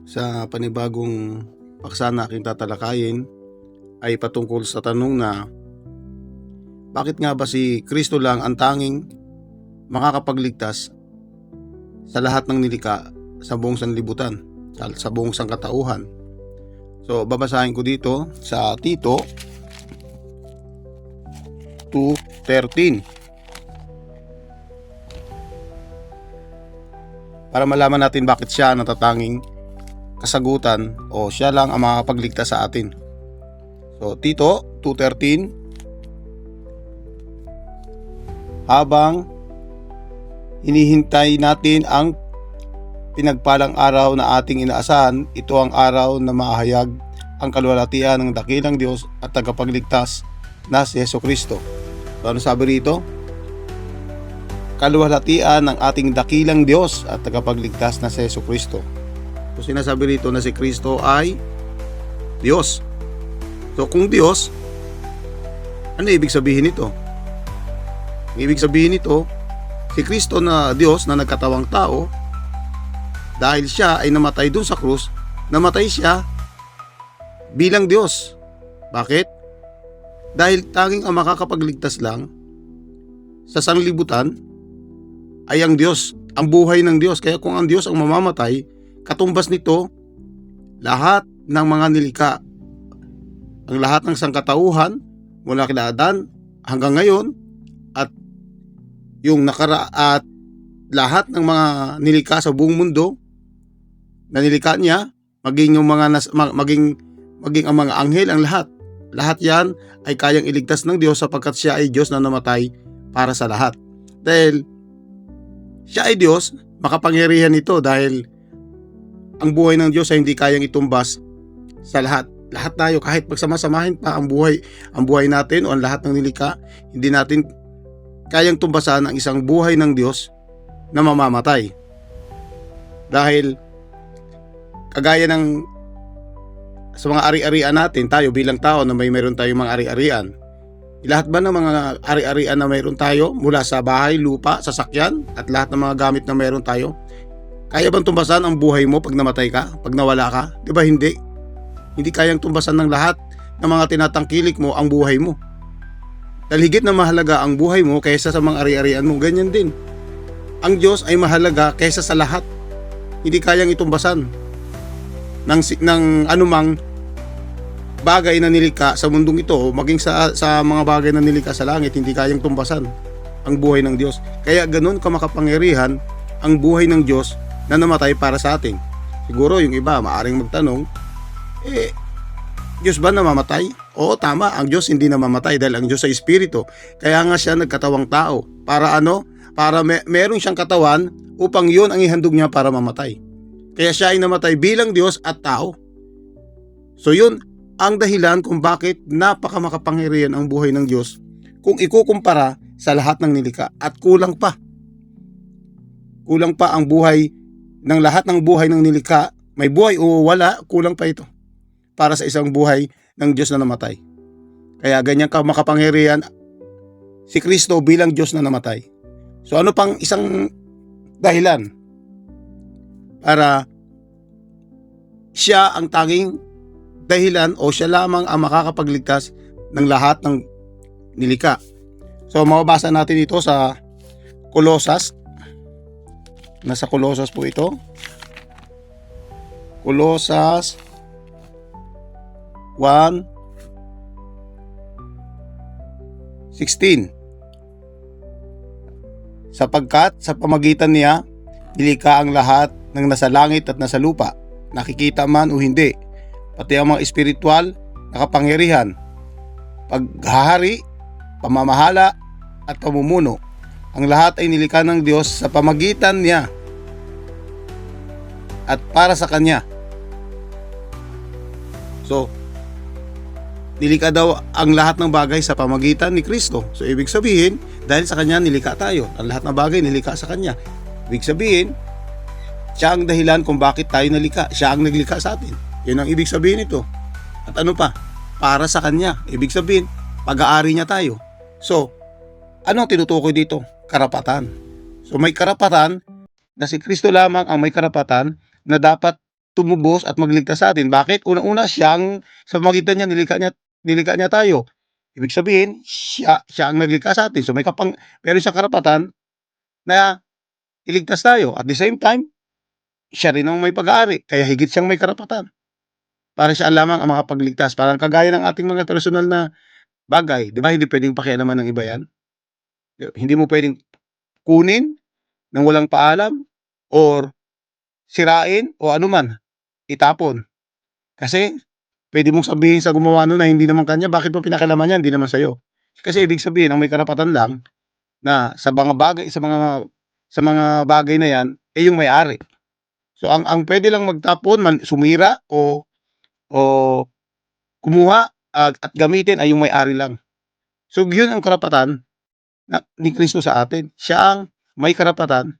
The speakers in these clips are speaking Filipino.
Sa panibagong paksa na aking tatalakayin ay patungkol sa tanong na bakit nga ba si Kristo lang ang tanging makakapagligtas sa lahat ng nilikha sa buong sanlibutan, sa buong sangkatauhan. So babasahin ko dito sa Tito 2:13 para malaman natin bakit siya natatanging kasagutan o siya lang ang makakapagligtas sa atin. So Tito 2:13, habang hinihintay natin ang pinagpalang araw na ating inaasahan, ito ang araw na mahayag ang kaluwalhatian ng dakilang Diyos at tagapagligtas na si Jesucristo. So ano sabi rito? Kaluwalhatian ng ating dakilang Diyos at tagapagligtas na si Jesucristo. So sinasabi rito na si Kristo ay Diyos. So kung Diyos, ano ibig sabihin nito? Ibig sabihin nito, si Kristo na Diyos na nagkatawang tao, dahil siya ay namatay dun sa krus, namatay siya bilang Diyos. Bakit? Dahil tanging ang makakapagligtas lang sa sanlibutan ay ang Diyos, ang buhay ng Diyos. Kaya kung ang Diyos ang mamamatay, katumbas nito lahat ng mga nilikha, ang lahat ng sangkatauhan mula kila Adan hanggang ngayon, at yung at lahat ng mga nilikha sa buong mundo na nilikha niya, maging yung maging ang mga anghel, ang lahat yan ay kayang iligtas ng Diyos sapagkat siya ay Diyos na namatay para sa lahat. Dahil siya ay Diyos, makapangyarihan ito, dahil ang buhay ng Diyos ay hindi kayang itumbas sa lahat. Lahat tayo, kahit pagsamasamahin pa ang buhay natin o ang lahat ng nilikha, hindi natin kayang tumbasan ang isang buhay ng Diyos na mamamatay. Dahil kagaya ng sa mga ari-arian natin, tayo bilang tao na meron tayong mga ari-arian, lahat ba ng mga ari-arian na meron tayo, mula sa bahay, lupa, sasakyan, at lahat ng mga gamit na meron tayo, kaya bang tumbasan ang buhay mo pag namatay ka, pag nawala ka? Di ba hindi? Hindi kayang tumbasan ng lahat ng mga tinatangkilik mo ang buhay mo. Dahil higit na mahalaga ang buhay mo kaysa sa mga ari-arian mo. Ganyan din, ang Diyos ay mahalaga kaysa sa lahat. Hindi kayang itumbasan ng anumang bagay na nilikha sa mundong ito, maging sa mga bagay na nilikha sa langit. Hindi kayang tumbasan ang buhay ng Diyos. Kaya ganun kamakapangyarihan ang buhay ng Diyos na namatay para sa atin. Siguro yung iba maaring magtanong, Diyos ba namamatay? Oo, tama, ang Diyos hindi namamatay dahil ang Diyos ay Espiritu. Kaya nga siya nagkatawang tao. Para ano? Para meron siyang katawan upang yun ang ihandog niya para mamatay. Kaya siya ay namatay bilang Diyos at tao. So yun ang dahilan kung bakit napakamakapangyarihan ang buhay ng Diyos kung ikukumpara sa lahat ng nilikha. At kulang pa ang buhay ng lahat ng buhay ng nilikha. May buhay o wala, kulang pa ito para sa isang buhay ng Diyos na namatay. Kaya ganyan ka makapangyarihan si Kristo bilang Diyos na namatay. So ano pang isang dahilan para siya ang tanging dahilan o siya lamang ang makakapagligtas ng lahat ng nilikha? So mababasa natin ito sa Kolosas. Nasa Kolosas po ito. Kolosas 1:16. Sapagkat sa pamagitan niya nilikha ang lahat ng nasa langit at nasa lupa, nakikita man o hindi, pati ang mga espiritual na kapangyarihan, paghahari, pamamahala at pamumuno. Ang lahat ay nilikha ng Diyos sa pamagitan niya at para sa Kanya. So, nilikha daw ang lahat ng bagay sa pamagitan ni Kristo. So, ibig sabihin, dahil sa Kanya nilikha tayo. Ang lahat ng bagay nilikha sa Kanya. Ibig sabihin, siya ang dahilan kung bakit tayo nalikha. Siya ang naglikha sa atin. Yun ang ibig sabihin nito. At ano pa? Para sa Kanya. Ibig sabihin, pag-aari niya tayo. So, ano ang tinutukoy dito? Karapatan. So, may karapatan na si Kristo lamang ang may karapatan na dapat tumubos at magligtas sa atin. Bakit? Unang-una, siyang sa pamamagitan niya nilikha niya tayo. Ibig sabihin, siya ang naglikha sa atin. So meron siyang karapatan na iligtas tayo. At the same time, siya rin ang may pag-aari. Kaya higit siyang may karapatan. Para siya lamang ang makapagligtas. Parang kagaya ng ating mga personal na bagay. Di ba? Hindi pwedeng pakialaman ng iba yan. Hindi mo pwedeng kunin ng walang paalam or sirain o anuman, itapon. Kasi pwede mong sabihin sa gumawa nun na hindi naman kanya, bakit mo pinakalaman yan? Hindi naman sa'yo. Kasi ibig sabihin, ang may karapatan lang na sa mga bagay na yan, yung may-ari. So ang pwede lang magtapon, sumira o kumuha at gamitin ay yung may-ari lang. So yun ang karapatan ni Kristo sa atin. Siya ang may karapatan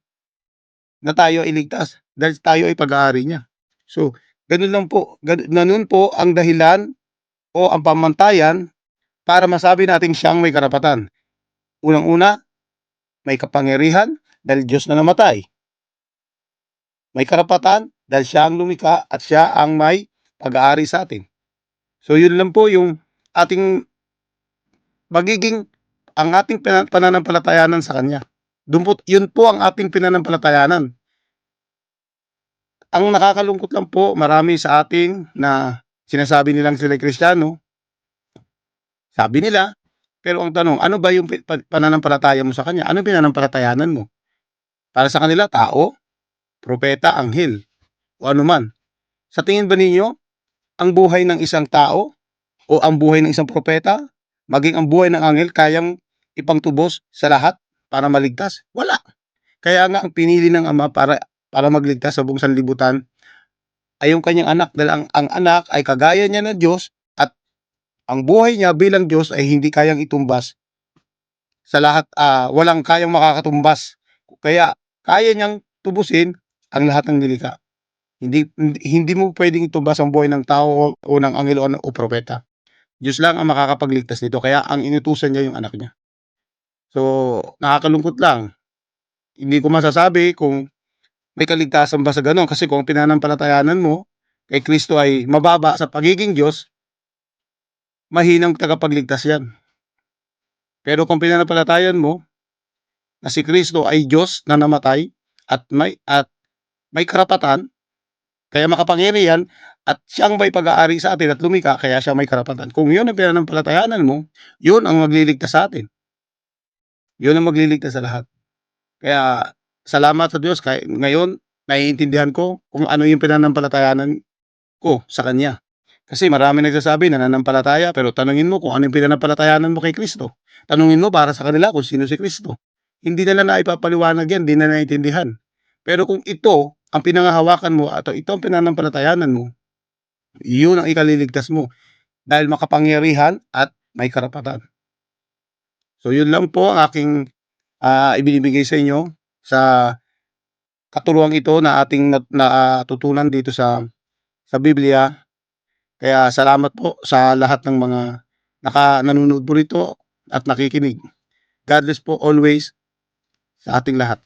na tayo ay iligtas dahil tayo ay pag-aari niya. So, ganun lang po. Ganun po ang dahilan o ang pamantayan para masabi natin siyang may karapatan. Unang-una, may kapangyarihan dahil Diyos na namatay. May karapatan dahil siya ang lumikha at siya ang may pag-aari sa atin. So, yun lang po yung ating ang ating pananampalatayanan sa Kanya. Yun po ang ating pinanampalatayanan. Ang nakakalungkot lang po, marami sa ating na sinasabi nilang sila Kristiyano. Sabi nila, pero ang tanong, ano ba yung pananampalataya mo sa Kanya? Ano pinanampalatayanan mo? Para sa kanila, tao, propeta, anghel, o anuman. Sa tingin ba ninyo, ang buhay ng isang tao o ang buhay ng isang propeta, maging ang buhay ng anghel, kayang ipangtubos sa lahat para maligtas? Wala. Kaya nga ang pinili ng Ama para magligtas sa buong sanlibutan ay yung kanyang anak, dahil ang anak ay kagaya niya ng Diyos at ang buhay niya bilang Diyos ay hindi kayang itumbas sa lahat, walang kayang makakatumbas. Kaya kaya niyang tubusin ang lahat ng nilikha. Hindi mo pwedeng itumbas ang buhay ng tao o ng anghel o propeta. Diyos lang ang makakapagligtas nito, kaya ang inutusan niya yung anak niya. So, nakakalungkot lang. Hindi ko masasabi kung may kaligtasan ba sa gano'n, kasi kung pinanampalatayanan mo kay Kristo ay mababa sa pagiging Diyos, mahinang tagapagligtas yan. Pero kung pinanampalatayan mo na si Kristo ay Diyos na namatay at may karapatan, kaya makapangyarihan, at siyang may pag-aari sa atin at lumikha, kaya siya may karapatan. Kung yun ang pinanampalatayanan mo, yun ang magliligtas sa atin. Yun ang magliligtas sa lahat. Kaya salamat sa Diyos, kaya ngayon naiintindihan ko kung ano yung pinanampalatayanan ko sa Kanya. Kasi marami nagsasabi nananampalataya, pero tanungin mo kung ano yung pinanampalatayanan mo kay Kristo. Tanungin mo para sa kanila kung sino si Kristo. Hindi nila naipapaliwanag yan, hindi na naiintindihan. Pero kung ito ang pinangahawakan mo at ito ang pinanampalatayanan mo, yun ang ikaliligtas mo dahil makapangyarihan at may karapatan. So yun lang po ang aking ibinibigay sa inyo sa katuluang ito na ating natutunan dito sa Biblia. Kaya salamat po sa lahat ng mga nanonood po rito at nakikinig. God bless po always sa ating lahat.